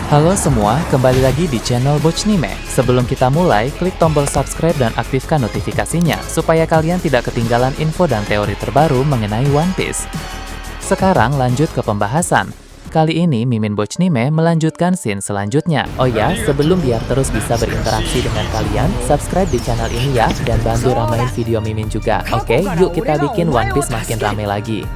Halo semua, kembali lagi di channel Bochnime. Sebelum kita mulai, klik tombol subscribe dan aktifkan notifikasinya supaya kalian tidak ketinggalan info dan teori terbaru mengenai One Piece. Sekarang lanjut ke pembahasan. Kali ini Mimin Bochnime melanjutkan scene selanjutnya. Oh ya, sebelum biar terus bisa berinteraksi dengan kalian, subscribe di channel ini ya, dan bantu ramein video Mimin juga. Oke, yuk kita bikin One Piece makin rame lagi.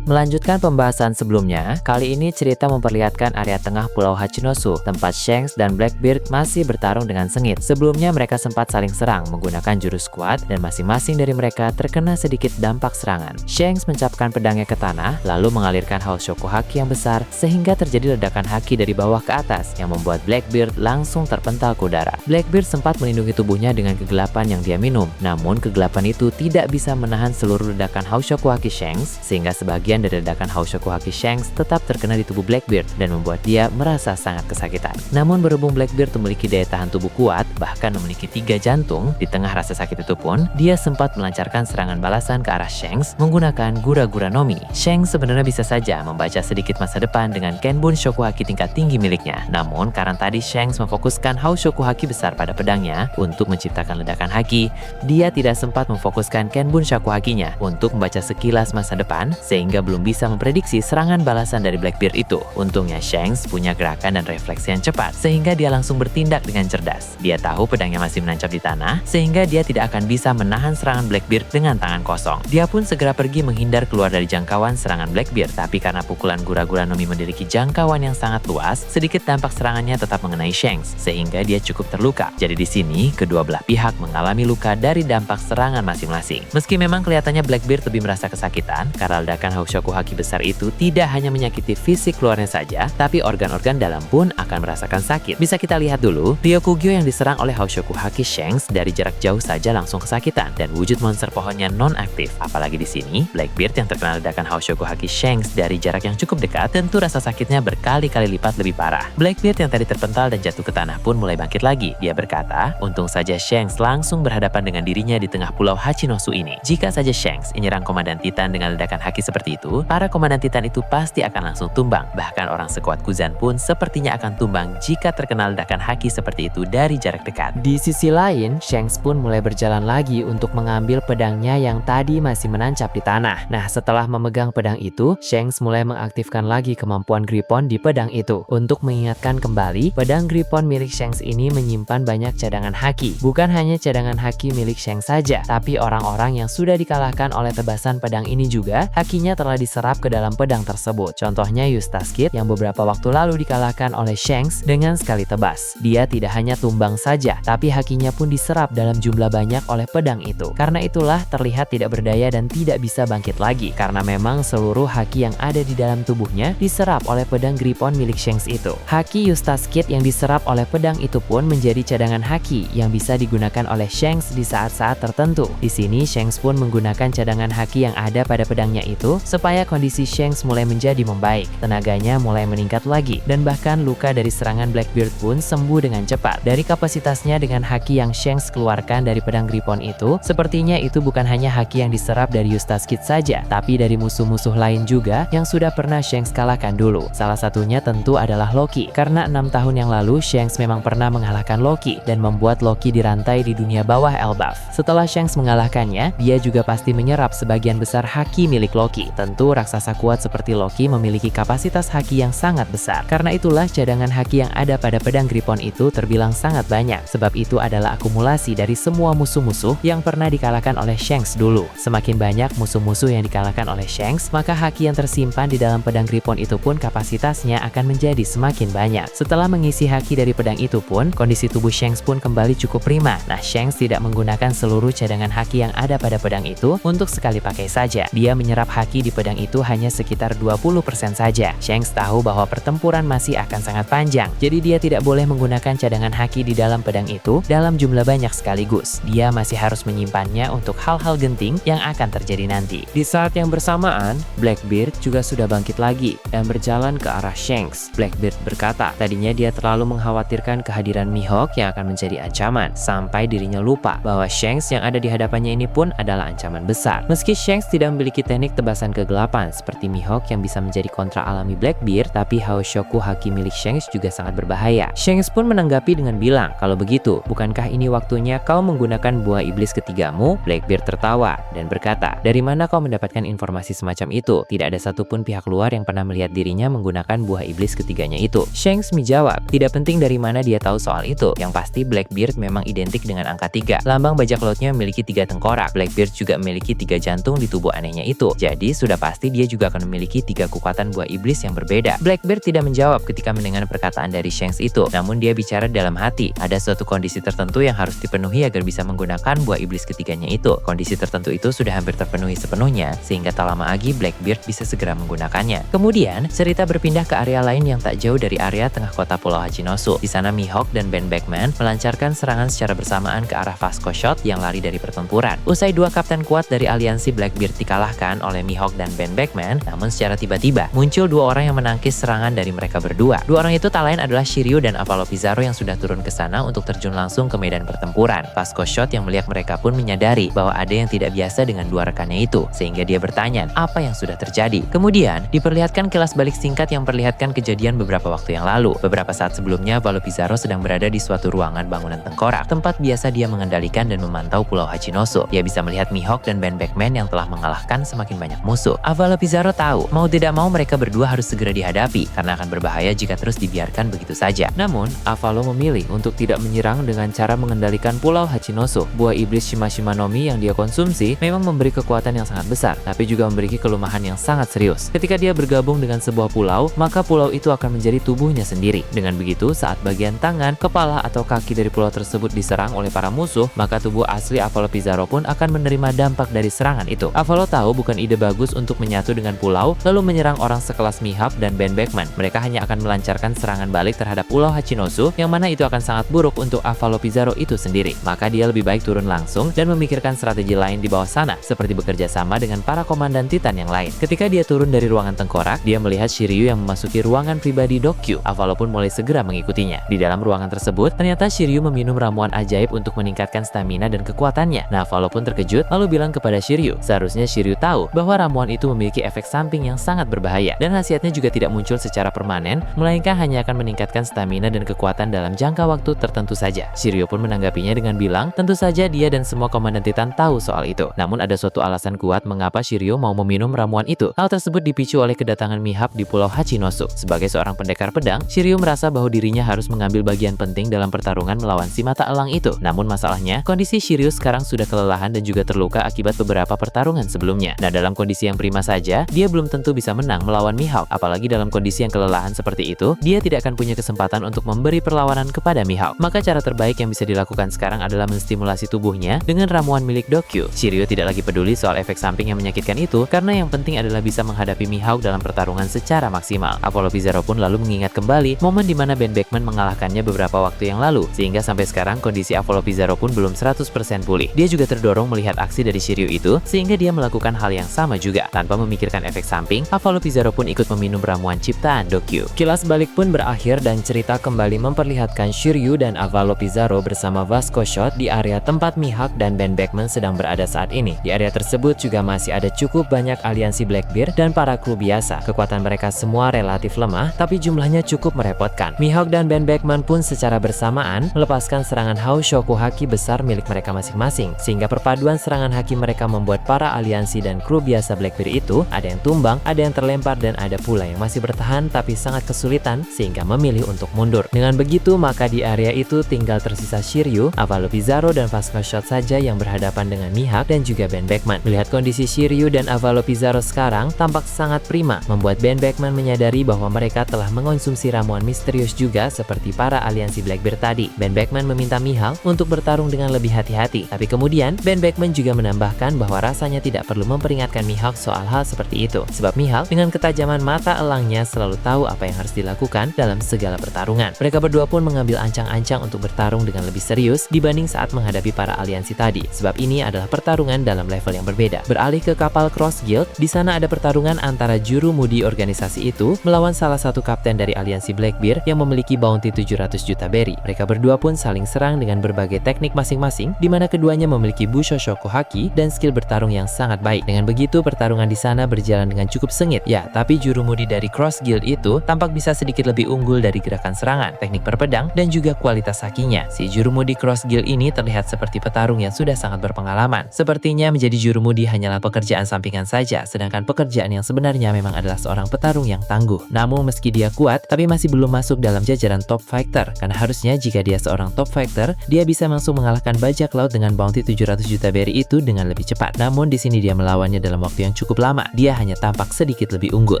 Melanjutkan pembahasan sebelumnya, kali ini cerita memperlihatkan area tengah Pulau Hachinosu, tempat Shanks dan Blackbeard masih bertarung dengan sengit. Sebelumnya mereka sempat saling serang menggunakan jurus kuat dan masing-masing dari mereka terkena sedikit dampak serangan. Shanks mencapkan pedangnya ke tanah, lalu mengalirkan haus Shokuhaki yang besar sehingga terjadi ledakan haki dari bawah ke atas yang membuat Blackbeard langsung terpental ke udara. Blackbeard sempat melindungi tubuhnya dengan kegelapan yang dia minum, namun kegelapan itu tidak bisa menahan seluruh ledakan haus Shokuhaki Shanks sehingga sebagian dari ledakan haus Shokuhaki Shanks tetap terkena di tubuh Blackbeard dan membuat dia merasa sangat kesakitan. Namun berhubung Blackbeard memiliki daya tahan tubuh kuat, bahkan memiliki 3 jantung, di tengah rasa sakit itu pun, dia sempat melancarkan serangan balasan ke arah Shanks menggunakan Gura-Gura no Mi. Shanks sebenarnya bisa saja membaca sedikit masa depan dengan Kenbun Shokuhaki tingkat tinggi miliknya. Namun karena tadi Shanks memfokuskan haus Shokuhaki besar pada pedangnya untuk menciptakan ledakan haki, dia tidak sempat memfokuskan Kenbun Shokuhakinya untuk membaca sekilas masa depan sehingga belum bisa memprediksi serangan balasan dari Blackbeard itu. Untungnya Shanks punya gerakan dan refleksi yang cepat sehingga dia langsung bertindak dengan cerdas. Dia tahu pedangnya masih menancap di tanah sehingga dia tidak akan bisa menahan serangan Blackbeard dengan tangan kosong. Dia pun segera pergi menghindar keluar dari jangkauan serangan Blackbeard, tapi karena pukulan Gura-Gura no Mi memiliki jangkauan yang sangat luas, sedikit dampak serangannya tetap mengenai Shanks sehingga dia cukup terluka. Jadi di sini kedua belah pihak mengalami luka dari dampak serangan masing-masing. Meski memang kelihatannya Blackbeard lebih merasa kesakitan karena ledakan haus Shokuhaki besar itu tidak hanya menyakiti fisik luarnya saja, tapi organ-organ dalam pun akan merasakan sakit. Bisa kita lihat dulu, Ryokugyo yang diserang oleh haus Shokuhaki Shanks dari jarak jauh saja langsung kesakitan dan wujud monster pohonnya non-aktif. Apalagi di sini, Blackbeard yang terkena ledakan haus Shokuhaki Shanks dari jarak yang cukup dekat, tentu rasa sakitnya berkali-kali lipat lebih parah. Blackbeard yang tadi terpental dan jatuh ke tanah pun mulai bangkit lagi. Dia berkata, untung saja Shanks langsung berhadapan dengan dirinya di tengah pulau Hachinosu ini. Jika saja Shanks menyerang Komandan Titan dengan ledakan haki seperti itu, para Komandan Titan itu pasti akan langsung tumbang. Bahkan orang sekuat Kuzan pun sepertinya akan tumbang jika terkena ledakan haki seperti itu dari jarak dekat. Di sisi lain, Shanks pun mulai berjalan lagi untuk mengambil pedangnya yang tadi masih menancap di tanah. Nah, setelah memegang pedang itu, Shanks mulai mengaktifkan lagi kemampuan Grippon di pedang itu. Untuk mengingatkan kembali, pedang Grippon milik Shanks ini menyimpan banyak cadangan haki. Bukan hanya cadangan haki milik Shanks saja, tapi orang-orang yang sudah dikalahkan oleh tebasan pedang ini juga, hakinya telah diserap ke dalam pedang tersebut. Contohnya Eustace Kid yang beberapa waktu lalu dikalahkan oleh Shanks dengan sekali tebas. Dia tidak hanya tumbang saja, tapi hakinya pun diserap dalam jumlah banyak oleh pedang itu. Karena itulah terlihat tidak berdaya dan tidak bisa bangkit lagi, karena memang seluruh haki yang ada di dalam tubuhnya diserap oleh pedang Grippon milik Shanks itu. Haki Eustace Kid yang diserap oleh pedang itu pun menjadi cadangan haki yang bisa digunakan oleh Shanks di saat-saat tertentu. Di sini Shanks pun menggunakan cadangan haki yang ada pada pedangnya itu supaya kondisi Shanks mulai menjadi membaik, tenaganya mulai meningkat lagi, dan bahkan luka dari serangan Blackbeard pun sembuh dengan cepat. Dari kapasitasnya dengan haki yang Shanks keluarkan dari pedang Grippon itu, sepertinya itu bukan hanya haki yang diserap dari Eustace Kid saja, tapi dari musuh-musuh lain juga yang sudah pernah Shanks kalahkan dulu. Salah satunya tentu adalah Loki, karena 6 tahun yang lalu Shanks memang pernah mengalahkan Loki dan membuat Loki dirantai di dunia bawah Elbaf. Setelah Shanks mengalahkannya, dia juga pasti menyerap sebagian besar haki milik Loki. Tentu raksasa kuat seperti Loki memiliki kapasitas haki yang sangat besar. Karena itulah cadangan haki yang ada pada pedang Grippon itu terbilang sangat banyak. Sebab itu adalah akumulasi dari semua musuh-musuh yang pernah dikalahkan oleh Shanks dulu. Semakin banyak musuh-musuh yang dikalahkan oleh Shanks, maka haki yang tersimpan di dalam pedang Grippon itu pun kapasitasnya akan menjadi semakin banyak. Setelah mengisi haki dari pedang itu pun, kondisi tubuh Shanks pun kembali cukup prima. Nah, Shanks tidak menggunakan seluruh cadangan haki yang ada pada pedang itu untuk sekali pakai saja. Dia menyerap haki di pedang itu hanya sekitar 20% saja. Shanks tahu bahwa pertempuran masih akan sangat panjang, jadi dia tidak boleh menggunakan cadangan haki di dalam pedang itu dalam jumlah banyak sekaligus. Dia masih harus menyimpannya untuk hal-hal genting yang akan terjadi nanti. Di saat yang bersamaan, Blackbeard juga sudah bangkit lagi dan berjalan ke arah Shanks. Blackbeard berkata, tadinya dia terlalu mengkhawatirkan kehadiran Mihawk yang akan menjadi ancaman, sampai dirinya lupa bahwa Shanks yang ada di hadapannya ini pun adalah ancaman besar. Meski Shanks tidak memiliki teknik tebasan kegelapan seperti Mihawk yang bisa menjadi kontra alami Blackbeard, tapi Haoshoku haki milik Shanks juga sangat berbahaya. Shanks pun menanggapi dengan bilang, "Kalau begitu, bukankah ini waktunya kau menggunakan buah iblis ketigamu?" Blackbeard tertawa dan berkata, "Dari mana kau mendapatkan informasi semacam itu? Tidak ada satupun pihak luar yang pernah melihat dirinya menggunakan buah iblis ketiganya itu." Shanks menjawab, "Tidak penting dari mana dia tahu soal itu. Yang pasti Blackbeard memang identik dengan angka 3. Lambang bajak lautnya memiliki 3 tengkorak. Blackbeard juga memiliki 3 jantung di tubuh anehnya itu. Jadi sudah pasti dia juga akan memiliki 3 kekuatan buah iblis yang berbeda." Blackbeard tidak menjawab ketika mendengar perkataan dari Shanks itu. Namun dia bicara dalam hati, ada suatu kondisi tertentu yang harus dipenuhi agar bisa menggunakan buah iblis ketiganya itu. Kondisi tertentu itu sudah hampir terpenuhi sepenuhnya, sehingga tak lama lagi Blackbeard bisa segera menggunakannya. Kemudian, cerita berpindah ke area lain yang tak jauh dari area tengah kota Pulau Hachinosu. Di sana Mihawk dan Ben Beckman melancarkan serangan secara bersamaan ke arah Vasco Shot yang lari dari pertempuran. Usai 2 kapten kuat dari aliansi Blackbeard dikalahkan oleh Mihawk dan Ben Beckman, namun secara tiba-tiba muncul 2 orang yang menangkis serangan dari mereka berdua. 2 orang itu tak lain adalah Shiryu dan Avalo Pizarro yang sudah turun ke sana untuk terjun langsung ke medan pertempuran. Vasco Shot yang melihat mereka pun menyadari bahwa ada yang tidak biasa dengan 2 rekannya itu, sehingga dia bertanya apa yang sudah terjadi. Kemudian diperlihatkan kilas balik singkat yang memperlihatkan kejadian beberapa waktu yang lalu. Beberapa saat sebelumnya, Avalo Pizarro sedang berada di suatu ruangan bangunan tengkorak, tempat biasa dia mengendalikan dan memantau Pulau Hachinosu. Dia bisa melihat Mihawk dan Ben Beckman yang telah mengalahkan semakin banyak musuh. Avalo Pizarro tahu, mau tidak mau mereka berdua harus segera dihadapi, karena akan berbahaya jika terus dibiarkan begitu saja. Namun, Avalo memilih untuk tidak menyerang dengan cara mengendalikan Pulau Hachinosu. Buah iblis Shimashima no Mi yang dia konsumsi memang memberi kekuatan yang sangat besar, tapi juga memiliki kelemahan yang sangat serius. Ketika dia bergabung dengan sebuah pulau, maka pulau itu akan menjadi tubuhnya sendiri. Dengan begitu, saat bagian tangan, kepala, atau kaki dari pulau tersebut diserang oleh para musuh, maka tubuh asli Avalo Pizarro pun akan menerima dampak dari serangan itu. Avalo tahu bukan ide bagus untuk menyatu dengan pulau lalu menyerang orang sekelas Mihawk dan Ben Beckman. Mereka hanya akan melancarkan serangan balik terhadap Pulau Hachinosu, yang mana itu akan sangat buruk untuk Avalo Pizarro itu sendiri. Maka dia lebih baik turun langsung dan memikirkan strategi lain di bawah sana, seperti bekerja sama dengan para komandan Titan yang lain. Ketika dia turun dari ruangan tengkorak, dia melihat Shiryu yang memasuki ruangan pribadi Dokyu. Avalo pun mulai segera mengikutinya. Di dalam ruangan tersebut, ternyata Shiryu meminum ramuan ajaib untuk meningkatkan stamina dan kekuatannya. Nah, Avalo pun terkejut lalu bilang kepada Shiryu, seharusnya Shiryu tahu bahwa ramuan itu memiliki efek samping yang sangat berbahaya dan khasiatnya juga tidak muncul secara permanen, melainkan hanya akan meningkatkan stamina dan kekuatan dalam jangka waktu tertentu saja. Shiryu pun menanggapinya dengan bilang, tentu saja dia dan semua komandan Titan tahu soal itu. Namun ada suatu alasan kuat mengapa Shiryu mau meminum ramuan itu. Hal tersebut dipicu oleh kedatangan Mihawk di Pulau Hachinosu. Sebagai seorang pendekar pedang, Shiryu merasa bahwa dirinya harus mengambil bagian penting dalam pertarungan melawan si mata elang itu. Namun masalahnya, kondisi Shiryu sekarang sudah kelelahan dan juga terluka akibat beberapa pertarungan sebelumnya. Nah, dalam kondisi yang prima saja, dia belum tentu bisa menang melawan Mihawk. Apalagi dalam kondisi yang kelelahan seperti itu, dia tidak akan punya kesempatan untuk memberi perlawanan kepada Mihawk. Maka cara terbaik yang bisa dilakukan sekarang adalah menstimulasi tubuhnya dengan ramuan milik Dokyu. Shiryu tidak lagi peduli soal efek samping yang menyakitkan itu, karena yang penting adalah bisa menghadapi Mihawk dalam pertarungan secara maksimal. Avalo Pizarro pun lalu mengingat kembali momen di mana Ben Beckman mengalahkannya beberapa waktu yang lalu, sehingga sampai sekarang kondisi Avalo Pizarro pun belum 100% pulih. Dia juga terdorong melihat aksi dari Shiryu itu, sehingga dia melakukan hal yang sama juga. Tanpa memikirkan efek samping, Avalo Pizarro pun ikut meminum ramuan ciptaan Dokyu. Kilas balik pun berakhir dan cerita kembali memperlihatkan Shiryu dan Avalo Pizarro bersama Vasco Shot di area tempat Mihawk dan Ben Beckman sedang berada saat ini. Di area tersebut juga masih ada cukup banyak aliansi Blackbeard dan para kru biasa. Kekuatan mereka semua relatif lemah, tapi jumlahnya cukup merepotkan. Mihawk dan Ben Beckman pun secara bersamaan melepaskan serangan Haoshoku haki besar milik mereka masing-masing, sehingga perpaduan serangan haki mereka membuat para aliansi dan kru biasa Blackbeard itu ada yang tumbang, ada yang terlempar, dan ada pula yang masih bertahan tapi sangat kesulitan sehingga memilih untuk mundur. Dengan begitu, maka di area itu tinggal tersisa Shiryu, Avalo Pizarro, dan Vasco Shot saja yang berhadapan dengan Mihawk dan juga Ben Beckman. Melihat kondisi Shiryu dan Avalo Pizarro sekarang tampak sangat prima, membuat Ben Beckman menyadari bahwa mereka telah mengonsumsi ramuan misterius juga seperti para aliansi Blackbeard tadi. Ben Beckman meminta Mihawk untuk bertarung dengan lebih hati-hati, tapi kemudian Ben Beckman juga menambahkan bahwa rasanya tidak perlu memperingatkan Mihawk soal hal seperti itu, sebab Mihawk dengan ketajaman mata elangnya selalu tahu apa yang harus dilakukan dalam segala pertarungan. Mereka berdua pun mengambil ancang-ancang untuk bertarung dengan lebih serius dibanding saat menghadapi para aliansi tadi, sebab ini adalah pertarungan dalam level yang berbeda. Beralih ke kapal Cross Guild, di sana ada pertarungan antara juru mudi organisasi itu melawan salah satu kapten dari aliansi Blackbeard yang memiliki bounty 700 juta berry. Mereka berdua pun saling serang dengan berbagai teknik masing-masing, di mana keduanya memiliki Busho Shoku Haki dan skill bertarung yang sangat baik. Dengan begitu, pertarungan di sana berjalan dengan cukup sengit. Ya, tapi jurumudi dari Cross Guild itu tampak bisa sedikit lebih unggul dari gerakan serangan, teknik berpedang, dan juga kualitas hakinya. Si jurumudi Cross Guild ini terlihat seperti petarung yang sudah sangat berpengalaman. Sepertinya menjadi jurumudi hanyalah pekerjaan sampingan saja, sedangkan pekerjaan yang sebenarnya memang adalah seorang petarung yang tangguh. Namun meski dia kuat, tapi masih belum masuk dalam jajaran top fighter. Karena harusnya jika dia seorang top fighter, dia bisa langsung mengalahkan bajak laut dengan bounty 700 juta berry itu dengan lebih cepat. Namun di sini dia melawannya dalam waktu yang cukup lama. Dia hanya tampak sedikit lebih unggul.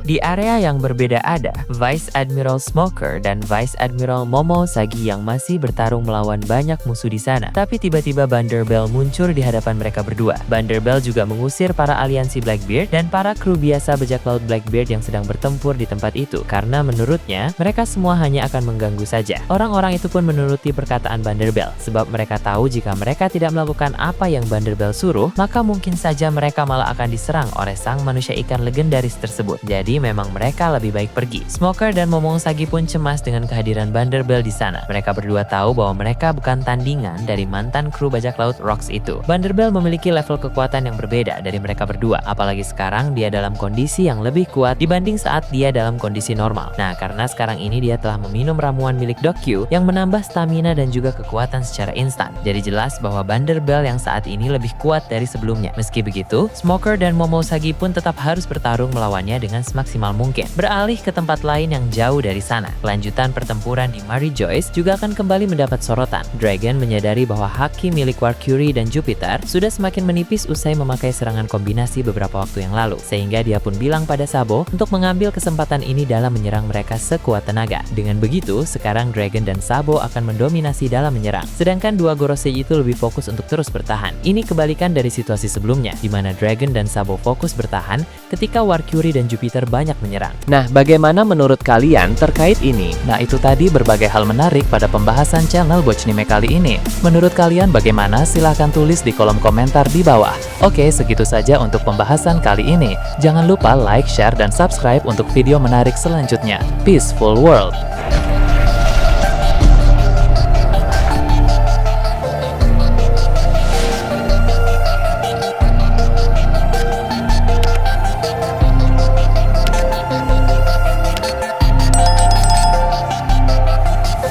Di area yang berbeda ada Vice Admiral Smoker dan Vice Admiral Momousagi yang masih bertarung melawan banyak musuh di sana. Tapi tiba-tiba Vanderbilt muncul di hadapan mereka berdua. Vanderbilt juga mengusir para aliansi Blackbeard dan para kru biasa bajak laut Blackbeard yang sedang bertempur di tempat itu. Karena menurutnya, mereka semua hanya akan mengganggu saja. Orang-orang itu pun menuruti perkataan Vanderbilt, sebab mereka tahu jika mereka tidak melakukan apa yang Vanderbilt suruh, maka mungkin saja mereka malah akan diserang oleh sang manusia ikan legendaris tersebut. Jadi memang mereka lebih baik pergi. Smoker dan Momousagi pun cemas dengan kehadiran Vanderbilt di sana. Mereka berdua tahu bahwa mereka bukan tandingan dari mantan kru bajak laut Rocks itu. Vanderbilt memiliki level kekuatan yang berbeda dari mereka berdua, apalagi sekarang dia dalam kondisi yang lebih kuat dibanding saat dia dalam kondisi normal. Nah, karena sekarang ini dia telah meminum ramuan milik Dokyu yang menambah stamina dan juga kekuatan secara instan. Jadi jelas bahwa Vanderbilt yang saat ini lebih kuat dari sebelumnya. Meski begitu, Smoker dan Momousagi pun tetap harus bertarung melawannya dengan semaksimal mungkin. Beralih ke tempat lain yang jauh dari sana, kelanjutan pertempuran di Mary Joyce juga akan kembali mendapat sorotan. Dragon menyadari bahwa haki milik Valkyrie dan Jupiter sudah semakin menipis usai memakai serangan kombinasi beberapa waktu yang lalu, sehingga dia pun bilang pada Sabo untuk mengambil kesempatan ini dalam menyerang mereka sekuat tenaga. Dengan begitu, sekarang Dragon dan Sabo akan mendominasi dalam menyerang, sedangkan dua Gorosei itu lebih fokus untuk terus bertahan. Ini kebalikan dari situasi sebelumnya, di mana Dragon dan Sabo fokus bertahan ketika Valkyrie dan Jupiter banyak menyerang. Nah, bagaimana menurut kalian terkait ini? Nah, itu tadi berbagai hal menarik pada pembahasan channel Bochnime kali ini. Menurut kalian bagaimana? Silahkan tulis di kolom komentar di bawah. Oke, segitu saja untuk pembahasan kali ini. Jangan lupa like, share, dan subscribe untuk video menarik selanjutnya. Peaceful World!